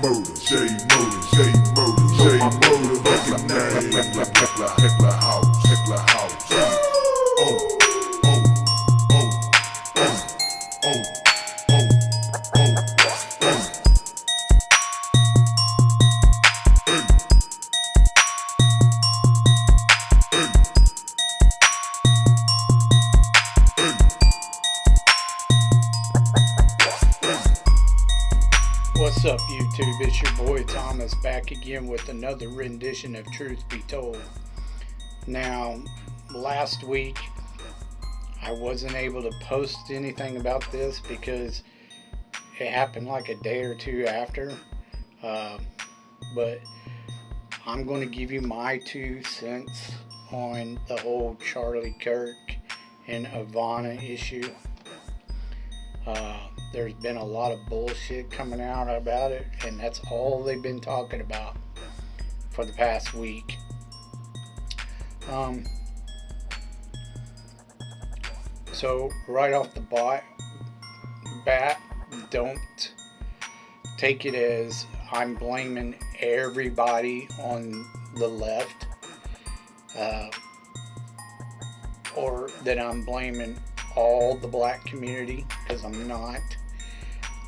motor, shade motor, shade motor, shade motor, recognize Heckler house, Heckler house. Oh, oh, oh, oh, oh, oh, oh, oh. What's up, YouTube? It's your boy Thomas back again with another rendition of Truth Be Told. Now, last week I wasn't able to post anything about this because it happened like a day or two after. But I'm going to give you my 2 cents on the whole Charlie Kirk and Iryna issue. There's been a lot of bullshit coming out about it, and that's all they've been talking about for the past week. So right off the bat, don't take it as I'm blaming everybody on the left, or that I'm blaming all the black community, because I'm not.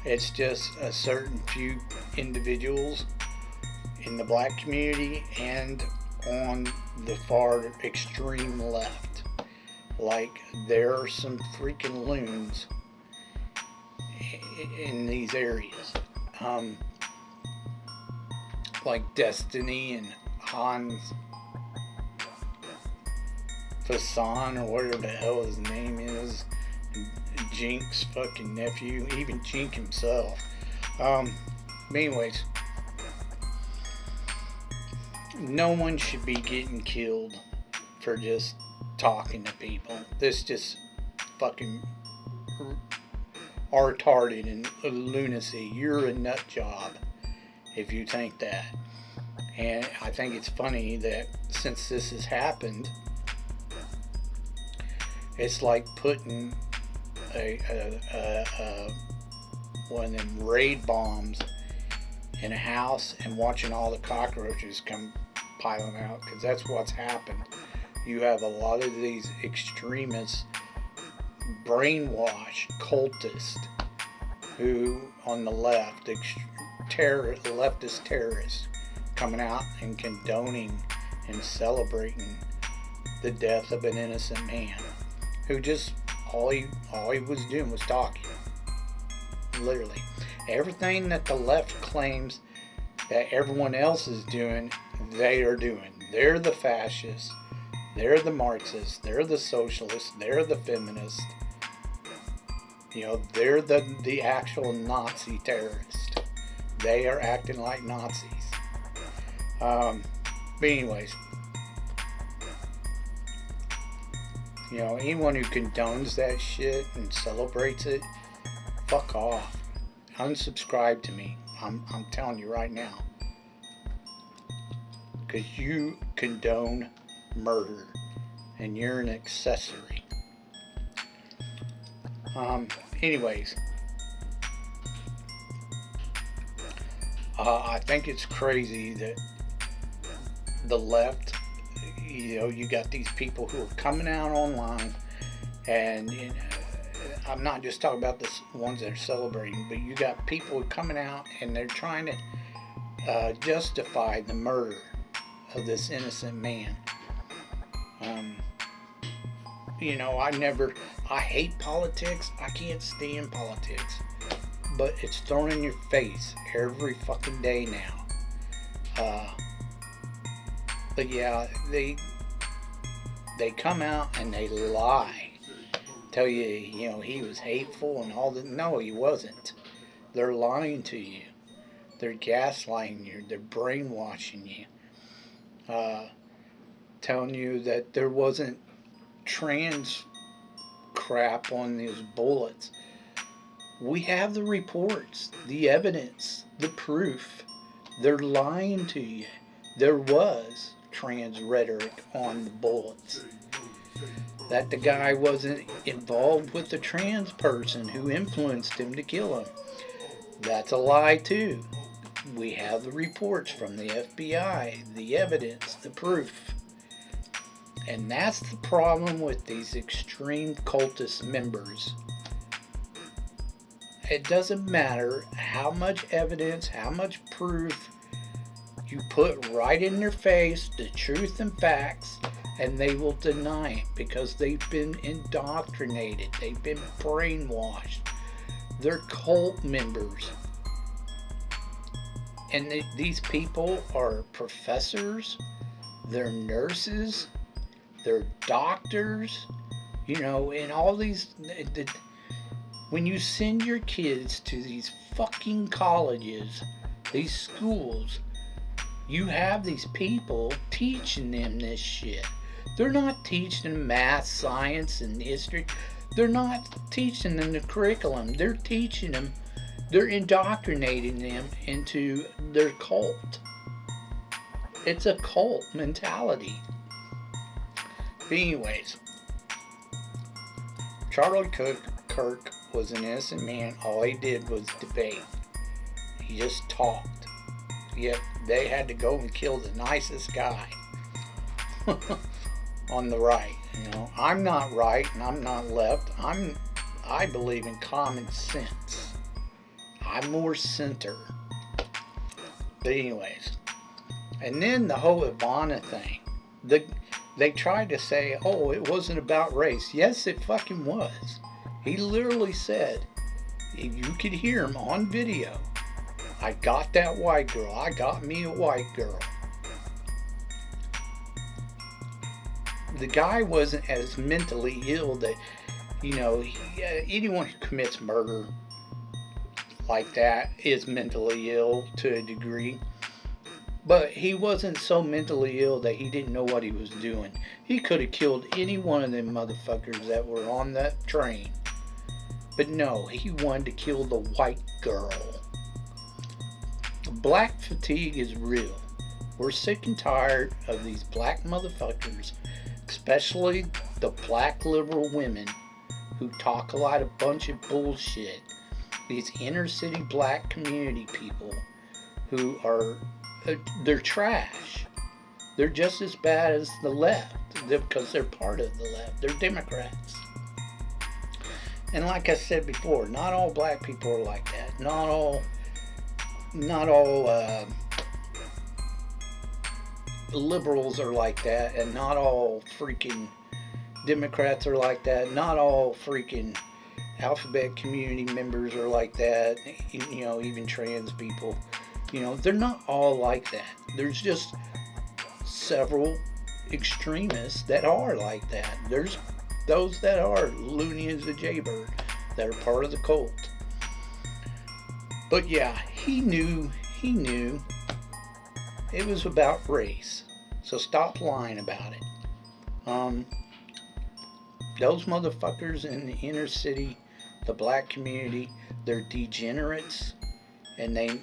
It's just a certain few individuals in the black community and on the far extreme left. Like, there are some freaking loons in these areas. Like Destiny and Hans Fasan, or whatever the hell his name is, Jink's fucking nephew, even Jink himself. But anyways, no one should be getting killed for just talking to people. This just fucking retarded and lunacy. You're a nut job if you think that. And I think it's funny that since this has happened, it's like putting one of them raid bombs in a house and watching all the cockroaches come piling out, because that's what's happened. You have a lot of these extremists, brainwashed cultists, who on the left, leftist terrorists, coming out and condoning and celebrating the death of an innocent man who just all he was doing was talking. Literally everything that the left claims that everyone else is doing, they are doing. They're the fascists, they're the Marxists, they're the socialists, they're the feminists. You know, they're the actual Nazi terrorists. They are acting like Nazis. But anyways, you know, anyone who condones that shit and celebrates it, fuck off. Unsubscribe to me. I'm telling you right now. Because you condone murder. And you're an accessory. Anyways. I think it's crazy that the left, you know, you got these people who are coming out online, and you know, I'm not just talking about the ones that are celebrating, but you got people coming out and they're trying to justify the murder of this innocent man. You know, I hate politics. I can't stand politics, but it's thrown in your face every fucking day now. But yeah, they come out and they lie. Tell you, you know, he was hateful and all that. No, he wasn't. They're lying to you. They're gaslighting you. They're brainwashing you. Telling you that there wasn't trans crap on these bullets. We have the reports, the evidence, the proof. They're lying to you. There was trans rhetoric on the bullets. That the guy wasn't involved with the trans person who influenced him to kill him. That's a lie too. We have the reports from the FBI, the evidence, the proof. And that's the problem with these extreme cultist members. It doesn't matter how much evidence, how much proof you put right in their face, the truth and facts, and they will deny it because they've been indoctrinated. They've been brainwashed. They're cult members. And these people are professors, they're nurses, they're doctors, you know, and all these. When you send your kids to these fucking colleges, these schools, you have these people teaching them this shit. They're not teaching them math, science, and history. They're not teaching them the curriculum. They're teaching them, they're indoctrinating them into their cult. It's a cult mentality. But anyways, Charlie Kirk was an innocent man. All he did was debate. He just talked. Yet they had to go and kill the nicest guy on the right. You know, I'm not right and I'm not left. I believe in common sense. I'm more center. But anyways, and then the whole Ivana thing. They tried to say, oh, it wasn't about race. Yes, it fucking was. He literally said, if you could hear him on video, I got that white girl. I got me a white girl. The guy wasn't as mentally ill that, you know, anyone who commits murder like that is mentally ill to a degree. But he wasn't so mentally ill that he didn't know what he was doing. He could have killed any one of them motherfuckers that were on that train. But no, he wanted to kill the white girl. Black fatigue is real. We're sick and tired of these black motherfuckers, especially the black liberal women who talk a lot of bunch of bullshit. These inner city black community people who are, they're trash. They're just as bad as the left because they're part of the left. They're Democrats. And like I said before, not all black people are like that. Not all liberals are like that, and not all freaking Democrats are like that. Not all freaking alphabet community members are like that. You know, even trans people. You know, they're not all like that. There's just several extremists that are like that. There's those that are loony as a jaybird, that are part of the cult. But yeah, he knew it was about race. So stop lying about it. Those motherfuckers in the inner city, the black community, they're degenerates, and they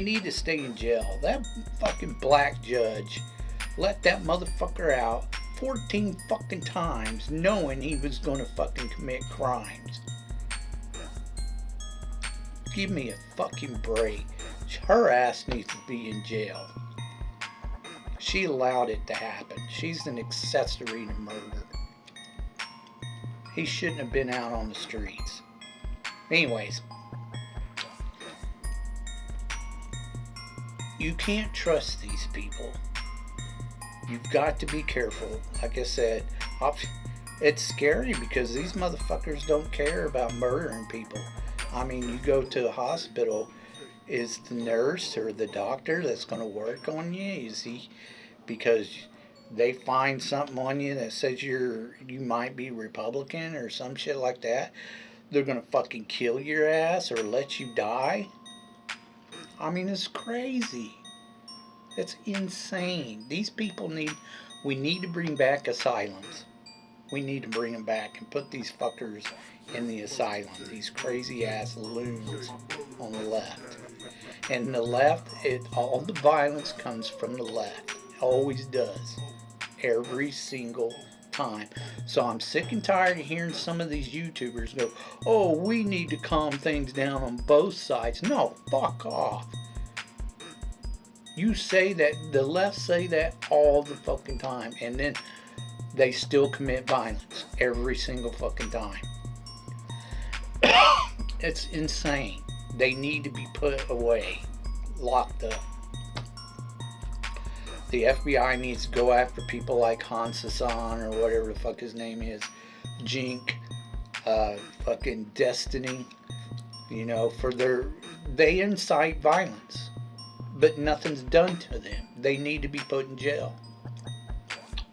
need to stay in jail. That fucking black judge let that motherfucker out 14 fucking times knowing he was gonna fucking commit crimes. Give me a fucking break. Her ass needs to be in jail. She allowed it to happen. She's an accessory to murder. He shouldn't have been out on the streets. Anyways, you can't trust these people. You've got to be careful. Like I said, it's scary because these motherfuckers don't care about murdering people. I mean, you go to a hospital, is the nurse or the doctor that's going to work on you? Is he, because they find something on you that says you might be Republican or some shit like that, they're going to fucking kill your ass or let you die? I mean, it's crazy. It's insane. These people we need to bring back asylums. We need to bring them back and put these fuckers in the asylum. These crazy ass loons on the left. And the left, all the violence comes from the left. It always does. Every single time. So I'm sick and tired of hearing some of these YouTubers go, oh, we need to calm things down on both sides. No, fuck off. You say that, the left say that all the fucking time, and then they still commit violence every single fucking time. It's insane. They need to be put away, locked up. The FBI needs to go after people like Hans Hassan or whatever the fuck his name is, Jink, fucking Destiny, you know, for they incite violence, but nothing's done to them. They need to be put in jail. But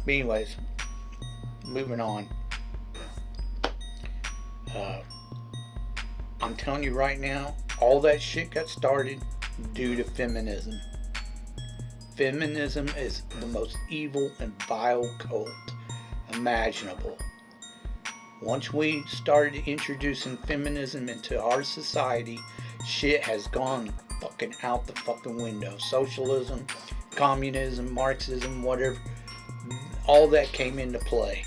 anyways, moving on. I'm telling you right now, all that shit got started due to feminism. Feminism is the most evil and vile cult imaginable. Once we started introducing feminism into our society, shit has gone fucking out the fucking window. Socialism, communism, Marxism, whatever, all that came into play.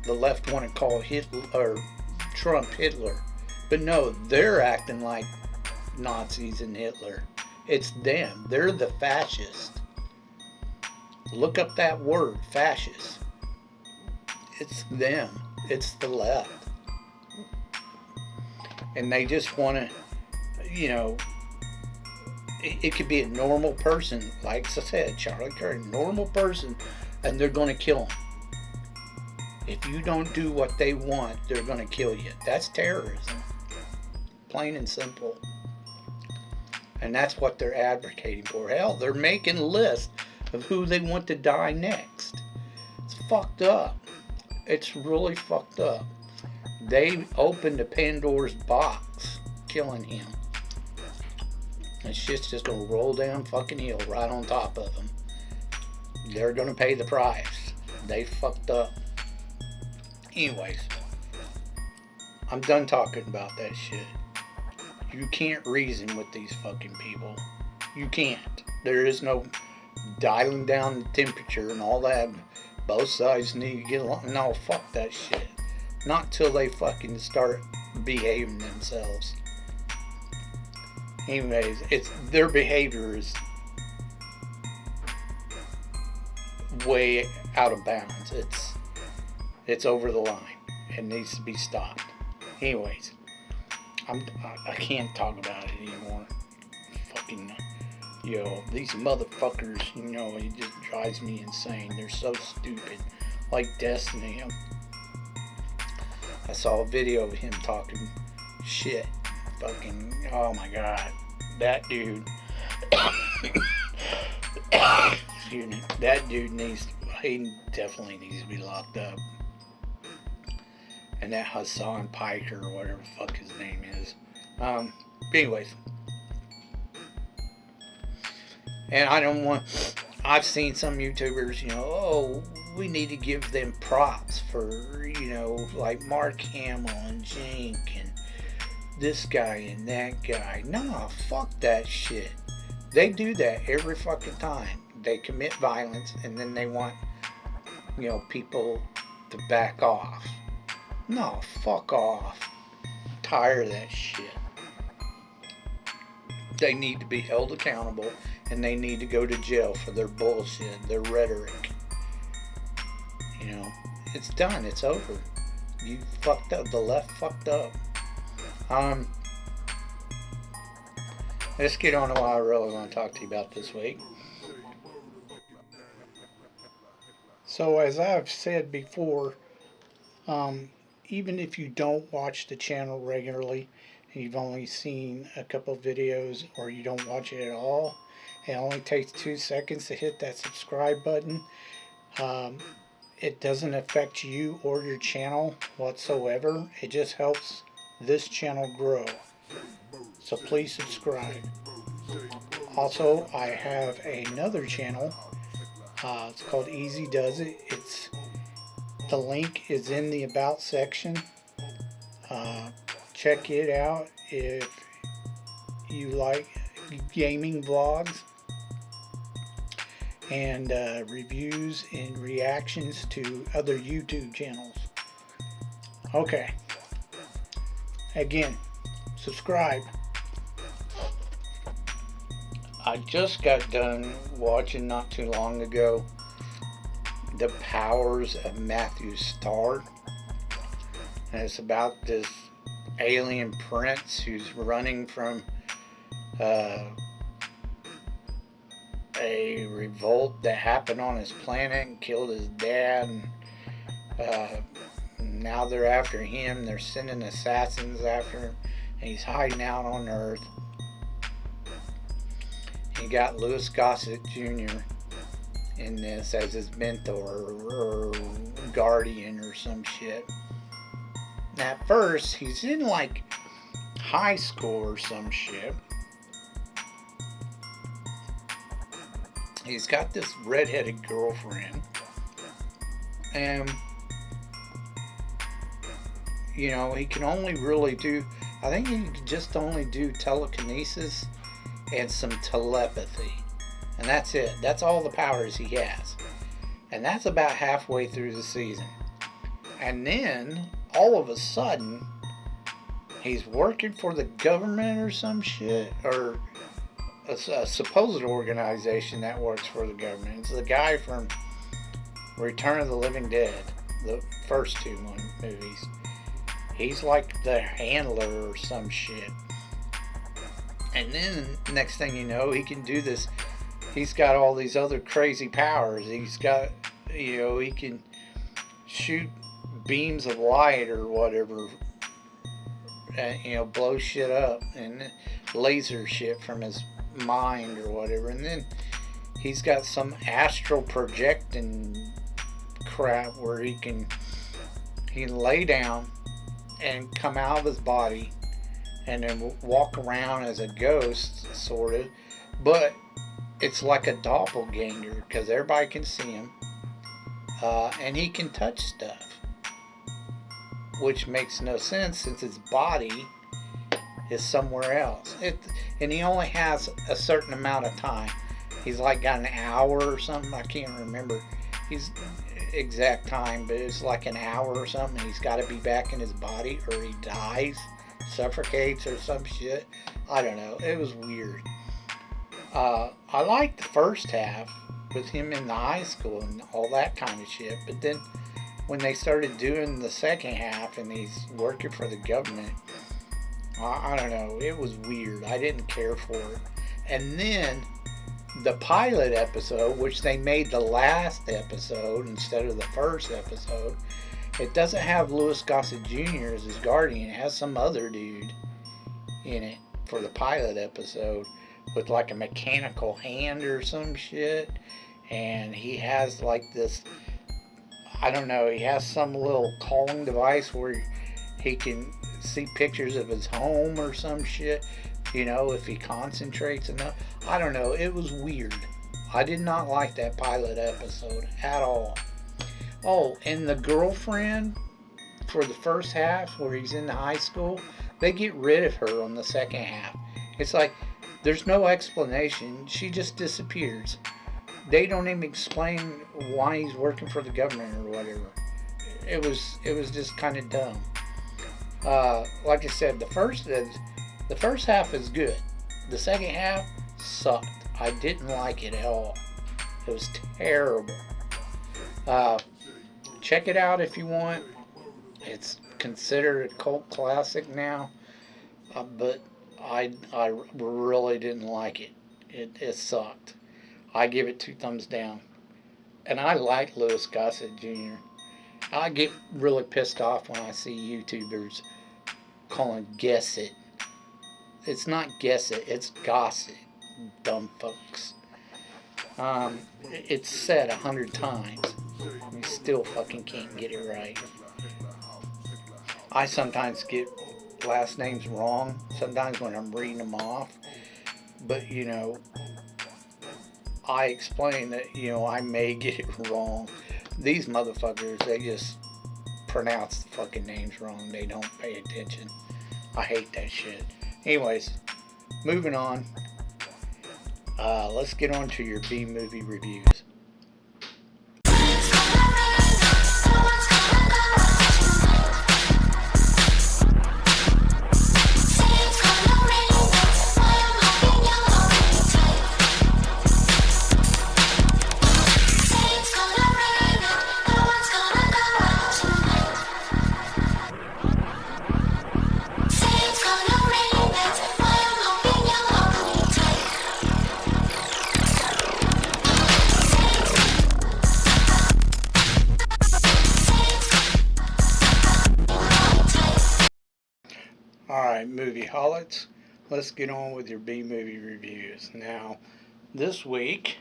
The left want to call Hitler or Trump Hitler, but no, they're acting like Nazis and Hitler. It's them. They're the fascists. Look up that word, fascist. It's them. It's the left. And they just want to, you know, it could be a normal person, like I said, Charlie Kirk, normal person, and they're going to kill him. If you don't do what they want, they're going to kill you. That's terrorism. Plain and simple. And that's what they're advocating for. Hell, they're making lists of who they want to die next. It's fucked up. It's really fucked up. They opened a Pandora's box, killing him. And shit's just going to roll down fucking hill right on top of them. They're going to pay the price. They fucked up. Anyways, I'm done talking about that shit. You can't reason with these fucking people. You can't. There is no dialing down the temperature and all that. Both sides need to get along. No, fuck that shit. Not till they fucking start behaving themselves. Anyways, their behavior is way out of bounds. It's over the line. It needs to be stopped. Anyways, I can't talk about it anymore. Fucking, you know, these motherfuckers, you know, it just drives me insane. They're so stupid. Like Destiny. I saw a video of him talking shit. Fucking, oh my god. That dude. Excuse me. That dude he definitely needs to be locked up. And that Hassan Piker or whatever the fuck his name is. Anyways. And I've seen some YouTubers, you know, oh, we need to give them props for, you know, like Mark Hamill and Jink and this guy and that guy. Nah, fuck that shit. They do that every fucking time. They commit violence and then they want, you know, people to back off. No, fuck off. I'm tired of that shit. They need to be held accountable and they need to go to jail for their bullshit, their rhetoric. You know, it's done. It's over. You fucked up. The left fucked up. Let's get on to what I really want to talk to you about this week. So, as I've said before, even if you don't watch the channel regularly and you've only seen a couple videos or you don't watch it at all, it only takes 2 seconds to hit that subscribe button. It doesn't affect you or your channel whatsoever. It just helps this channel grow. So please subscribe. Also, I have another channel. It's called Easy Does It. The link is in the About section. Check it out if you like gaming vlogs. and reviews and reactions to other YouTube channels. Okay. Again, subscribe. I just got done watching not too long ago The Powers of Matthew Starr. And it's about this alien prince who's running from a revolt that happened on his planet and killed his dad. And now they're after him. They're sending assassins after him. And he's hiding out on Earth. You got Louis Gossett Jr. in this as his mentor or guardian or some shit. And at first, he's in like high school or some shit. He's got this redheaded girlfriend. And, you know, he can only really do, I think he can just only do telekinesis and some telepathy. And that's it. That's all the powers he has. And that's about halfway through the season. And then, all of a sudden, he's working for the government or some shit. Or a supposed organization that works for the government. It's the guy from Return of the Living Dead. The first two movies. He's like the handler or some shit. And then, next thing you know, he can do this. He's got all these other crazy powers. He's got, you know, he can shoot beams of light or whatever. You know, blow shit up. And laser shit from his mind or whatever. And then he's got some astral projecting crap where he can lay down and come out of his body and then walk around as a ghost, sort of. But it's like a doppelganger because everybody can see him. And he can touch stuff. Which makes no sense since his body is somewhere else. And he only has a certain amount of time. He's like got an hour or something. I can't remember his exact time, but it's like an hour or something. He's got to be back in his body or he dies. Suffocates or some shit. I don't know. It was weird. I liked the first half with him in the high school and all that kind of shit. But then when they started doing the second half and he's working for the government, I don't know. It was weird. I didn't care for it. And then the pilot episode, which they made the last episode instead of the first episode, it doesn't have Louis Gossett Jr. as his guardian. It has some other dude in it for the pilot episode with like a mechanical hand or some shit. And he has like this, I don't know, he has some little calling device where he can see pictures of his home or some shit. You know, if he concentrates enough. I don't know. It was weird. I did not like that pilot episode at all. Oh, and the girlfriend for the first half where he's in the high school, they get rid of her on the second half. It's like there's no explanation. She just disappears. They don't even explain why he's working for the government or whatever. It was just kind of dumb. Like I said, the first half is good. The second half sucked. I didn't like it at all. It was terrible. Check it out if you want. It's considered a cult classic now, but I really didn't like it. It sucked. I give it 2 thumbs down. And I like Louis Gossett Jr. I get really pissed off when I see YouTubers calling Guess It. It's not Guess It, it's Gossett, dumb folks. It's said 100 times. You still fucking can't get it right. I sometimes get last names wrong, sometimes when I'm reading them off. But, you know, I explain that, you know, I may get it wrong. These motherfuckers, they just pronounce the fucking names wrong. They don't pay attention. I hate that shit. Anyways, moving on. Let's get on to your B movie reviews. Alright, movie holics, let's get on with your B movie reviews. Now, this week,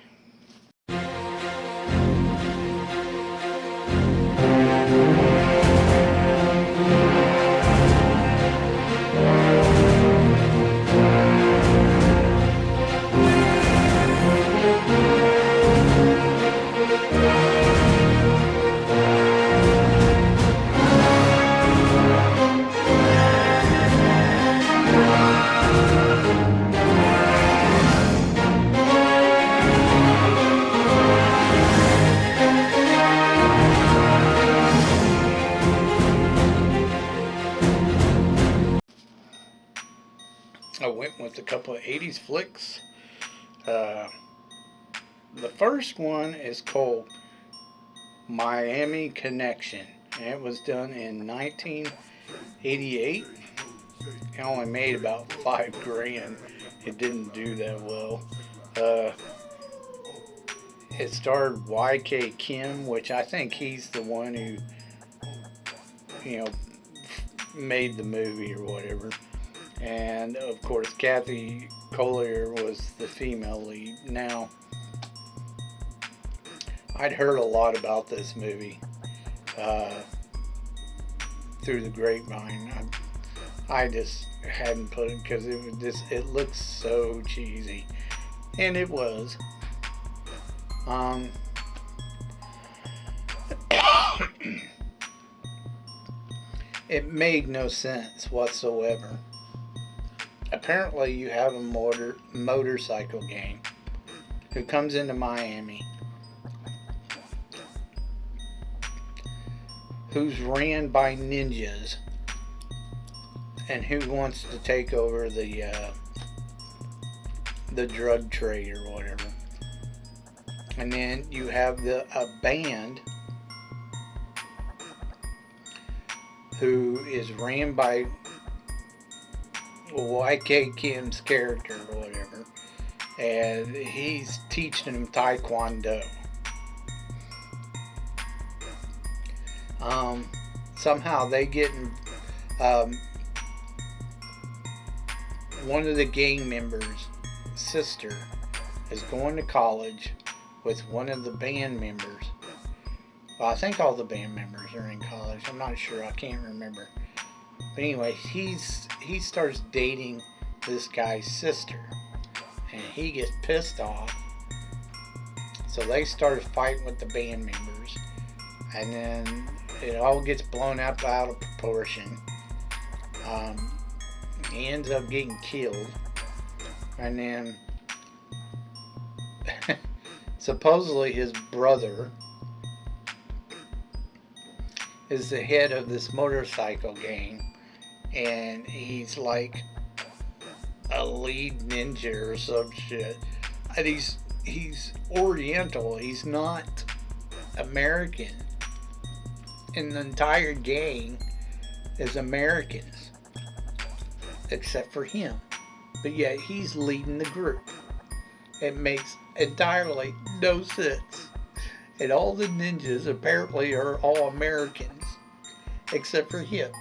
I went with a couple of 80s flicks. The first one is called Miami Connection, and it was done in 1988. It only made about $5,000. It didn't do that well. It starred Y.K. Kim, which I think he's the one who, made the movie or whatever. And of course, Kathy Collier was the female lead. Now, I'd heard a lot about this movie through the grapevine. I just hadn't put it because it looks so cheesy, and it was. It made no sense whatsoever. Apparently, you have a motorcycle gang who comes into Miami, who's ran by ninjas, and who wants to take over the drug trade or whatever. And then you have a band who is ran by Y.K. Kim's character or whatever, and he's teaching them Taekwondo. Somehow they get one of the gang members' sister is going to college with one of the band members. Well, I think all the band members are in college. I'm not sure. I can't remember. But anyway, he starts dating this guy's sister, and he gets pissed off. So they start fighting with the band members, and then it all gets blown up out of proportion. He ends up getting killed, and then supposedly his brother is the head of this motorcycle gang, and he's like a lead ninja or some shit. And he's Oriental. He's not American. And the entire gang is Americans, except for him. But yet he's leading the group. It makes entirely no sense. And all the ninjas apparently are all Americans, except for him.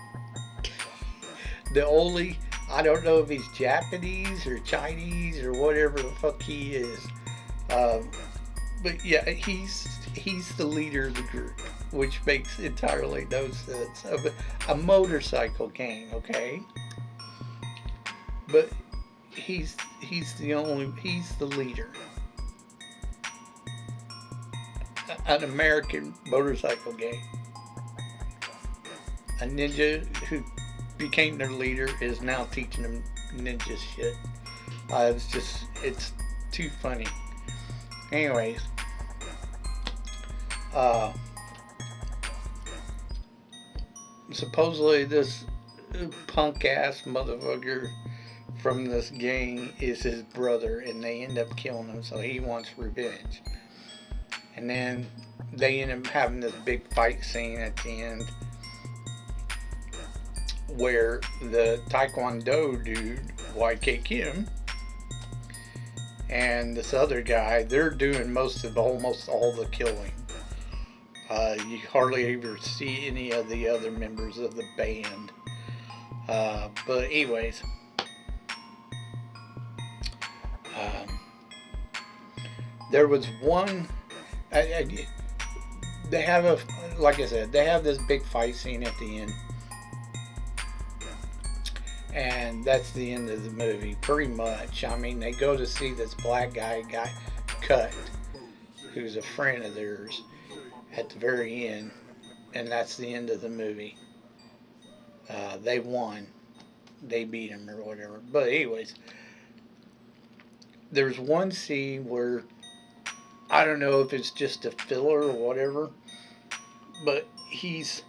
The only, I don't know if he's Japanese or Chinese or whatever the fuck he is. But yeah, he's the leader of the group, which makes entirely no sense. A motorcycle gang, okay? But he's the leader. An American motorcycle gang. A ninja who became their leader is now teaching them ninja shit. It's too funny. Anyways, uh, supposedly this punk ass motherfucker from this gang is his brother, and they end up killing him, so he wants revenge. And then they end up having this big fight scene at the end where the Taekwondo dude, YK Kim, and this other guy, they're doing almost all the killing. You hardly ever see any of the other members of the band. But anyways, there was one. They have like I said, they have this big fight scene at the end, and that's the end of the movie, pretty much. I mean, they go to see this black guy got cut, who's a friend of theirs, at the very end, and that's the end of the movie. They won. They beat him or whatever. But anyways, there's one scene where I don't know if it's just a filler or whatever, but he's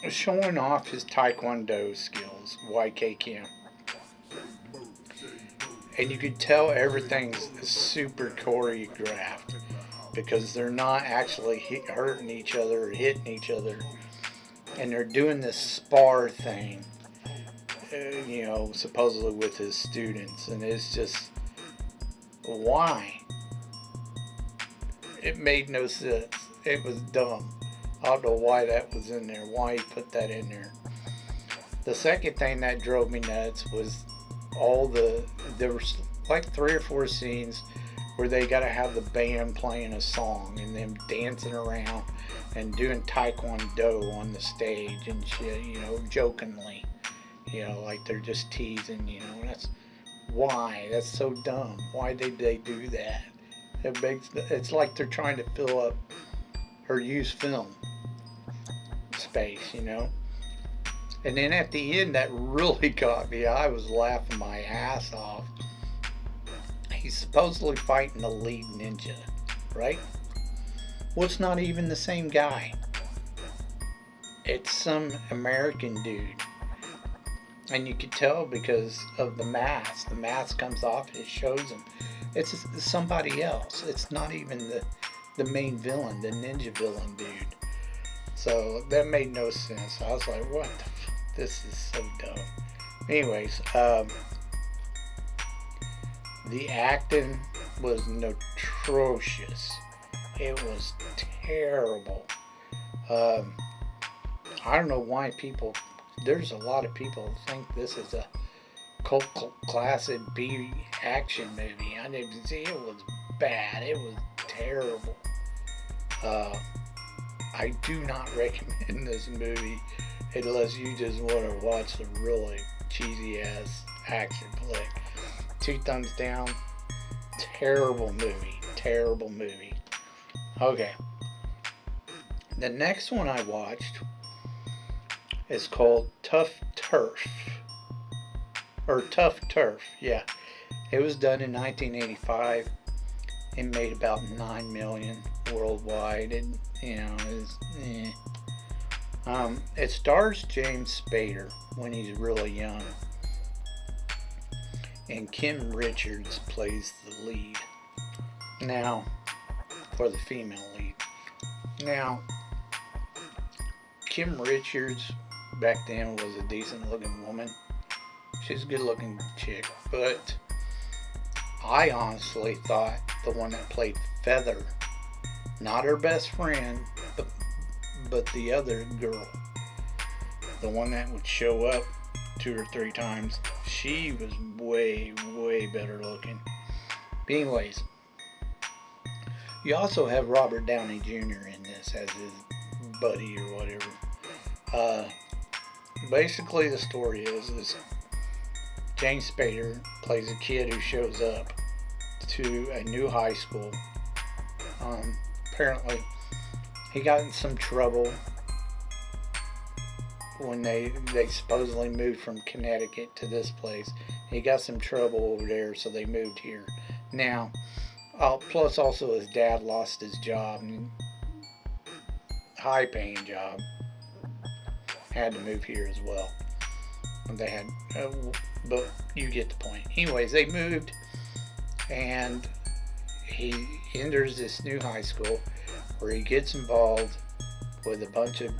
showing off his Taekwondo skills, YK Kim. And you could tell everything's super choreographed because they're not actually hurting each other or hitting each other. And they're doing this spar thing, supposedly with his students. And it's just, why? It made no sense. It was dumb. I don't know why that was in there, why he put that in there. The second thing that drove me nuts was there was like 3 or 4 scenes where they got to have the band playing a song and them dancing around and doing Taekwondo on the stage and shit, jokingly. Like they're just teasing, that's why. That's so dumb. Why did they do that? It's like they're trying to fill up or use film space, And then at the end, that really got me. I was laughing my ass off. He's supposedly fighting the lead ninja, right? Well, it's not even the same guy. It's some American dude. And you could tell because of the mask. The mask comes off, it shows him. It's somebody else. It's not even the main villain, the ninja villain dude. So that made no sense. I was like, what the f? This is so dumb. Anyways, the acting was atrocious. It was terrible. I don't know why there's a lot of people who think this is a cult classic B action movie. I didn't see it. Was bad. It was terrible. I do not recommend this movie unless you just want to watch a really cheesy ass action flick. 2 thumbs down. Terrible movie. Terrible movie. Okay. The next one I watched is called Tuff Turf. Or Tuff Turf, yeah. It was done in 1985. It made about $9 million worldwide. It stars James Spader when he's really young. And Kim Richards plays the lead. Now, for the female lead. Now, Kim Richards back then was a decent looking woman. She's a good looking chick, but I honestly thought the one that played Feather, not her best friend, but the other girl, the one that would show up 2 or 3 times, she was way better looking. But anyways, you also have Robert Downey Jr. in this as his buddy or whatever. Basically the story is James Spader plays a kid who shows up to a new high school. Apparently he got in some trouble when they supposedly moved from Connecticut to this place. He got some trouble over there, so they moved here. Now, plus also his dad lost his job, high paying job. Had to move here as well. They had, but you get the point. Anyways, they moved, and he enters this new high school where he gets involved with a bunch of,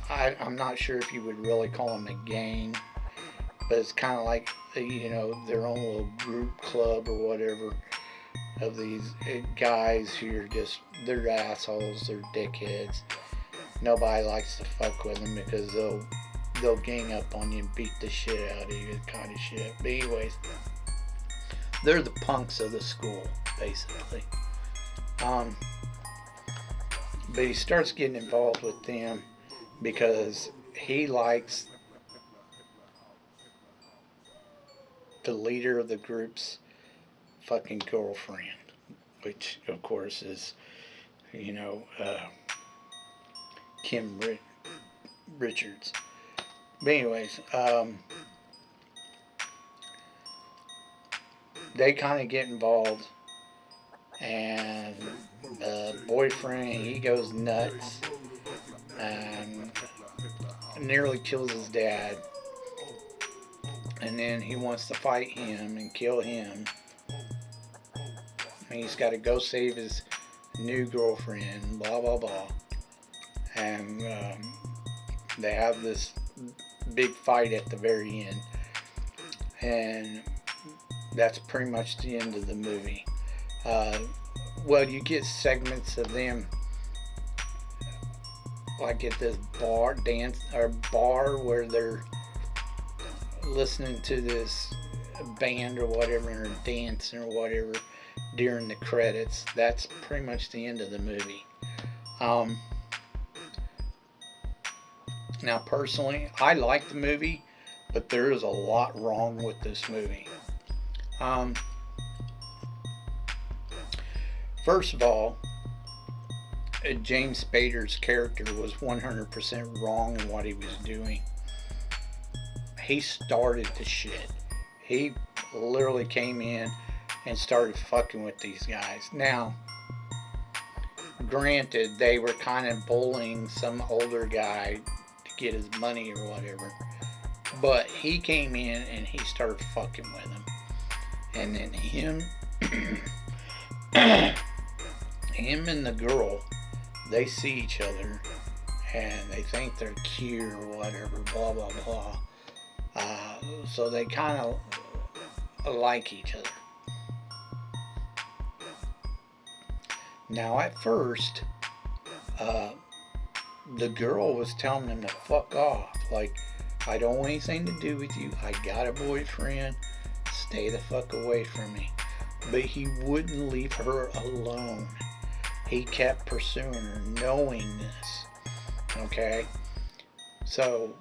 I'm not sure if you would really call them a gang, but it's kind of like, you know, their own little group club or whatever of these guys who are just, they're assholes, they're dickheads. Nobody likes to fuck with them because they'll gang up on you and beat the shit out of you, kind of shit. But anyways, they're the punks of the school, basically. But he starts getting involved with them because he likes the leader of the group's fucking girlfriend, which of course is, you know, Kim Richards. But anyways, they kind of get involved, and the boyfriend, he goes nuts and nearly kills his dad, and then he wants to fight him and kill him, and he's got to go save his new girlfriend, blah blah blah, and they have this big fight at the very end, and that's pretty much the end of the movie. Well, you get segments of them like at this bar where they're listening to this band or whatever, or dancing or whatever during the credits. That's pretty much the end of the movie. Now, personally, I like the movie, but there is a lot wrong with this movie. First of all, James Spader's character was 100% wrong in what he was doing. He started the shit. He literally came in and started fucking with these guys. Now, granted, they were kind of bullying some older guy to get his money or whatever, but he came in and he started fucking with them. And then him and the girl, they see each other and they think they're cute or whatever, blah blah blah. So they kind of like each other. Now, at first, the girl was telling him to fuck off. Like, I don't want anything to do with you. I got a boyfriend. Stay the fuck away from me. But he wouldn't leave her alone. He kept pursuing her, knowing this. Okay? So,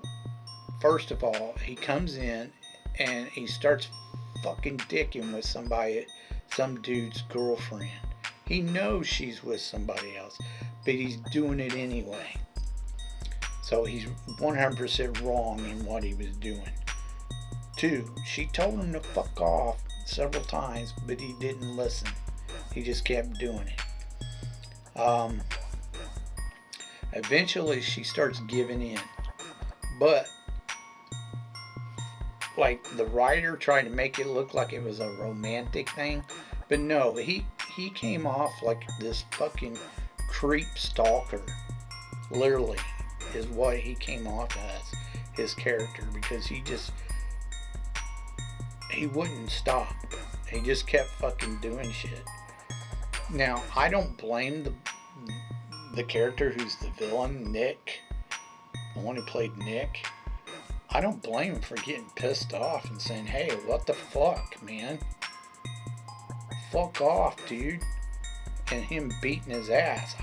first of all, he comes in and he starts fucking dicking with some dude's girlfriend. He knows she's with somebody else, but he's doing it anyway. So he's 100% wrong in what he was doing. 2, she told him to fuck off several times, but he didn't listen. He just kept doing it. Eventually she starts giving in. But, like, the writer tried to make it look like it was a romantic thing. But no, he came off like this fucking creep stalker. Literally is what he came off as, his character, because he wouldn't stop. He just kept fucking doing shit. Now, I don't blame the character who's the villain, Nick, the one who played Nick. I don't blame him for getting pissed off and saying, hey, what the fuck, man? Fuck off, dude. And him beating his ass.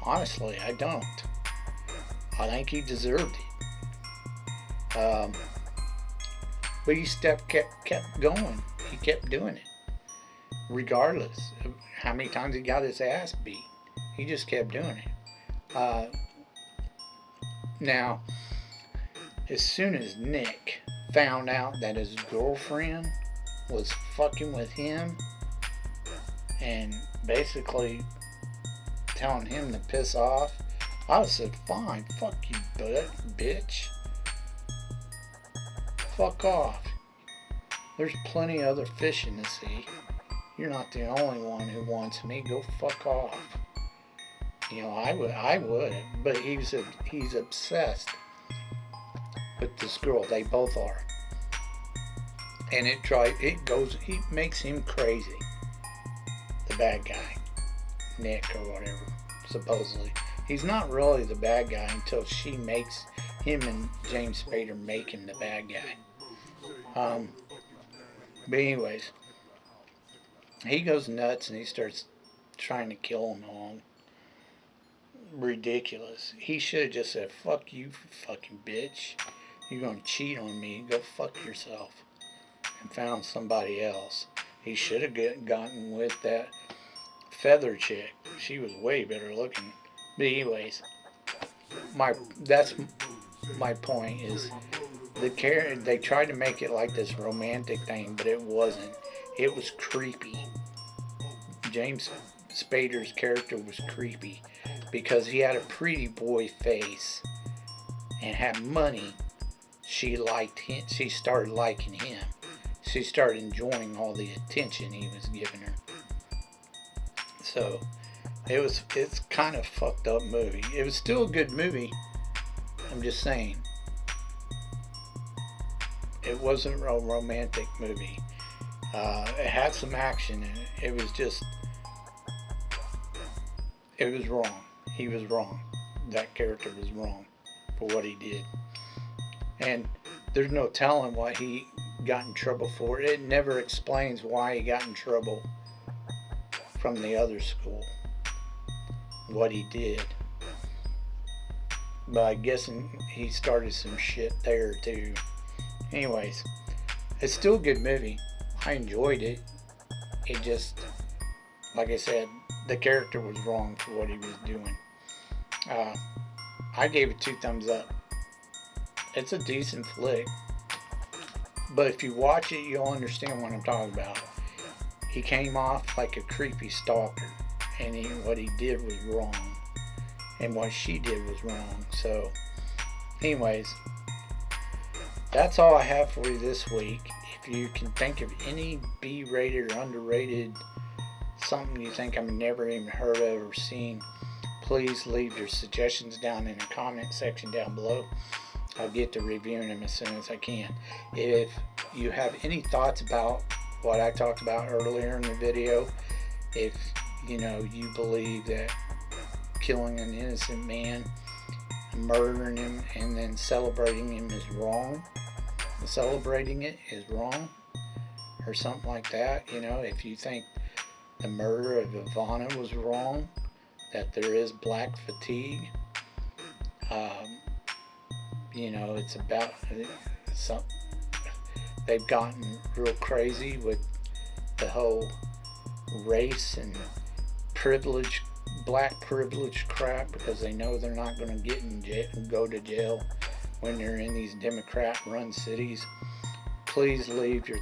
Honestly, I don't. I think he deserved it. But he kept going. He kept doing it. Regardless of how many times he got his ass beat. He just kept doing it. Now, as soon as Nick found out that his girlfriend was fucking with him and basically telling him to piss off, I said, fine, fuck you, bitch. Fuck off. There's plenty of other fish in the sea. You're not the only one who wants me. Go fuck off. You know, I would, but he's obsessed with this girl. They both are, and it makes him crazy. The bad guy, Nick or whatever, supposedly. He's not really the bad guy until she makes him and James Spader make him the bad guy. But anyways, he goes nuts and he starts trying to kill them all. Ridiculous. He should have just said, fuck you, fucking bitch. You're going to cheat on me. Go fuck yourself. And found somebody else. He should have gotten with that feather chick. She was way better looking. But anyways, that's my point is they tried to make it like this romantic thing, but it wasn't. It was creepy. James Spader's character was creepy because he had a pretty boy face and had money. She liked him. She started liking him. She started enjoying all the attention he was giving her. So it's kind of fucked up movie. It was still a good movie. I'm just saying. It wasn't a romantic movie. It had some action in it. It was just, it was wrong. He was wrong. That character was wrong for what he did. And there's no telling what he got in trouble for. It never explains why he got in trouble from the other school. What he did. But I guess he started some shit there too. Anyways, it's still a good movie. I enjoyed it. It just, like I said, the character was wrong for what he was doing. I gave it 2 thumbs up. It's a decent flick. But if you watch it, you'll understand what I'm talking about. He came off like a creepy stalker. And what he did was wrong. And what she did was wrong. So, anyways, that's all I have for you this week. If you can think of any B-rated or underrated, something you think I've never even heard of or seen, please leave your suggestions down in the comment section down below. I'll get to reviewing them as soon as I can. If you have any thoughts about what I talked about earlier in the video, if you believe that killing an innocent man, murdering him, and then celebrating him is wrong, celebrating it is wrong, or something like that, if you think the murder of Ivana was wrong, that there is black fatigue, it's about they've gotten real crazy with the whole race and privilege, black privilege crap, because they know they're not going to go to jail when they're in these Democrat-run cities. Please leave your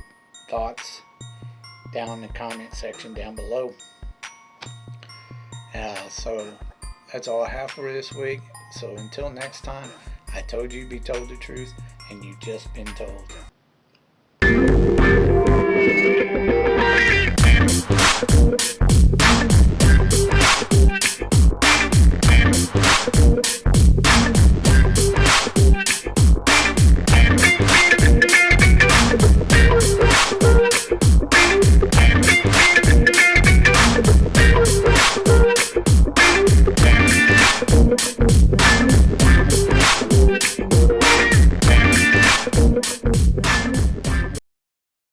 thoughts down in the comment section down below. So that's all I have for this week. So until next time, I told you to be told the truth, and you've just been told.